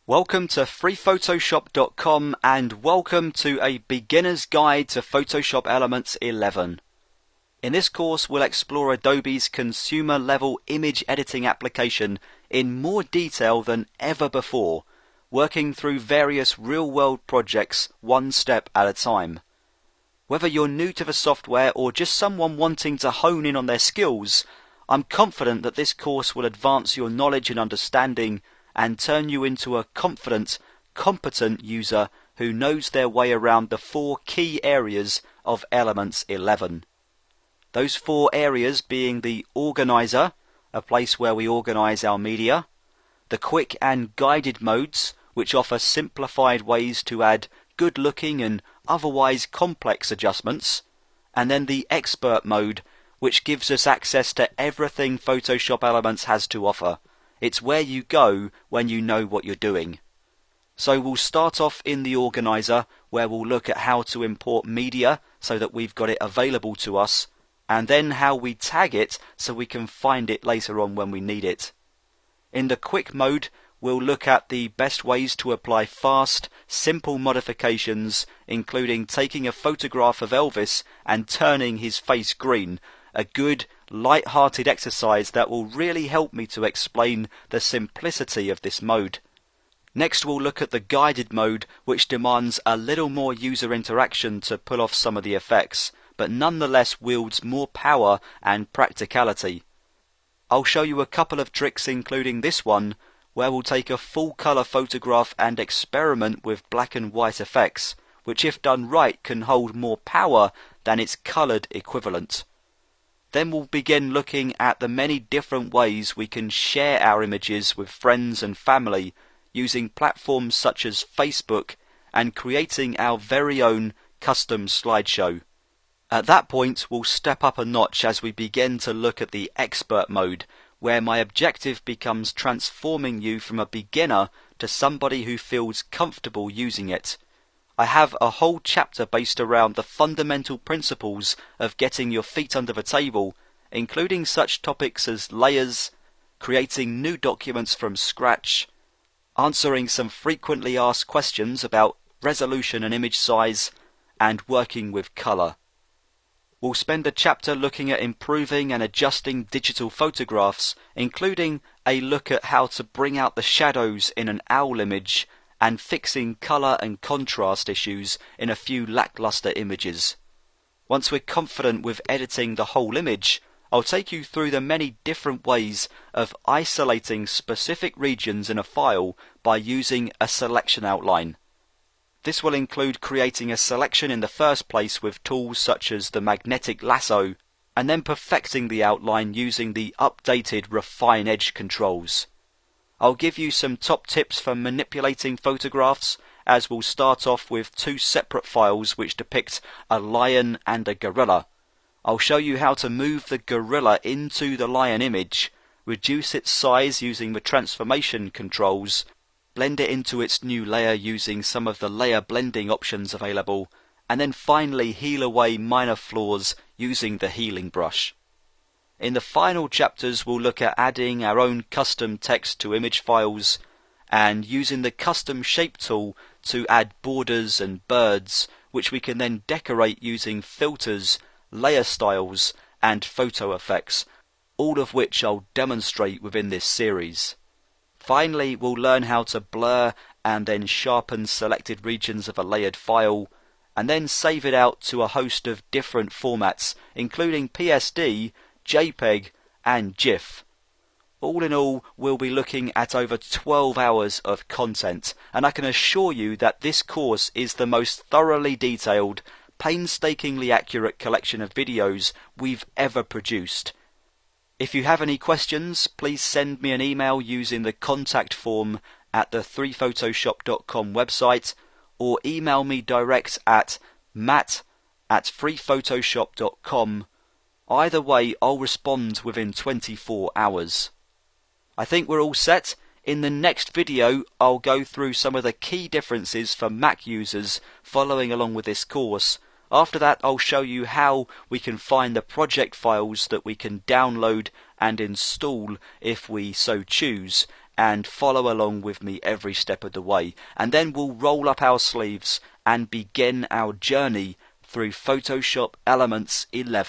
Welcome to freephotoshop.com and welcome to a beginner's guide to Photoshop Elements 11. In this course we'll explore Adobe's consumer level image editing application in more detail than ever before, working through various real-world projects one step at a time. Whether you're new to the software or just someone wanting to hone in on their skills, I'm confident that this course will advance your knowledge and understanding and turn you into a confident, competent user who knows their way around the four key areas of Elements 11. Those four areas being the Organizer, a place where we organize our media, the Quick and Guided modes, which offer simplified ways to add good-looking and otherwise complex adjustments, and then the Expert mode, which gives us access to everything Photoshop Elements has to offer. It's where you go when you know what you're doing. So we'll start off in the Organizer, where we'll look at how to import media so that we've got it available to us, and then how we tag it so we can find it later on when we need it. In the Quick mode, we'll look at the best ways to apply fast, simple modifications, including taking a photograph of Elvis and turning his face green, a good, light-hearted exercise that will really help me to explain the simplicity of this mode. Next we'll look at the Guided mode, which demands a little more user interaction to pull off some of the effects, but nonetheless wields more power and practicality. I'll show you a couple of tricks, including this one, where we'll take a full colour photograph and experiment with black and white effects, which if done right can hold more power than its coloured equivalent. Then we'll begin looking at the many different ways we can share our images with friends and family using platforms such as Facebook and creating our very own custom slideshow. At that point we'll step up a notch as we begin to look at the Expert mode, where my objective becomes transforming you from a beginner to somebody who feels comfortable using it. I have a whole chapter based around the fundamental principles of getting your feet under the table, including such topics as layers, creating new documents from scratch, answering some frequently asked questions about resolution and image size, and working with colour. We'll spend a chapter looking at improving and adjusting digital photographs, including a look at how to bring out the shadows in an owl image and fixing colour and contrast issues in a few lackluster images. Once we're confident with editing the whole image, I'll take you through the many different ways of isolating specific regions in a file by using a selection outline. This will include creating a selection in the first place with tools such as the magnetic lasso, and then perfecting the outline using the updated Refine Edge controls. I'll give you some top tips for manipulating photographs, as we'll start off with two separate files which depict a lion and a gorilla. I'll show you how to move the gorilla into the lion image, reduce its size using the transformation controls, blend it into its new layer using some of the layer blending options available, and then finally heal away minor flaws using the healing brush. In the final chapters we'll look at adding our own custom text to image files and using the custom shape tool to add borders and birds, which we can then decorate using filters, layer styles and photo effects, all of which I'll demonstrate within this series. Finally, we'll learn how to blur and then sharpen selected regions of a layered file, and then save it out to a host of different formats, including PSD, JPEG and GIF. All in all, we'll be looking at over 12 hours of content, and I can assure you that this course is the most thoroughly detailed, painstakingly accurate collection of videos we've ever produced. If you have any questions, please send me an email using the contact form at the freephotoshop.com website, or email me direct at matt@freephotoshop.com. Either way, I'll respond within 24 hours. I think we're all set. In the next video, I'll go through some of the key differences for Mac users following along with this course. After that, I'll show you how we can find the project files that we can download and install if we so choose, and follow along with me every step of the way, and then we'll roll up our sleeves and begin our journey through Photoshop Elements 11.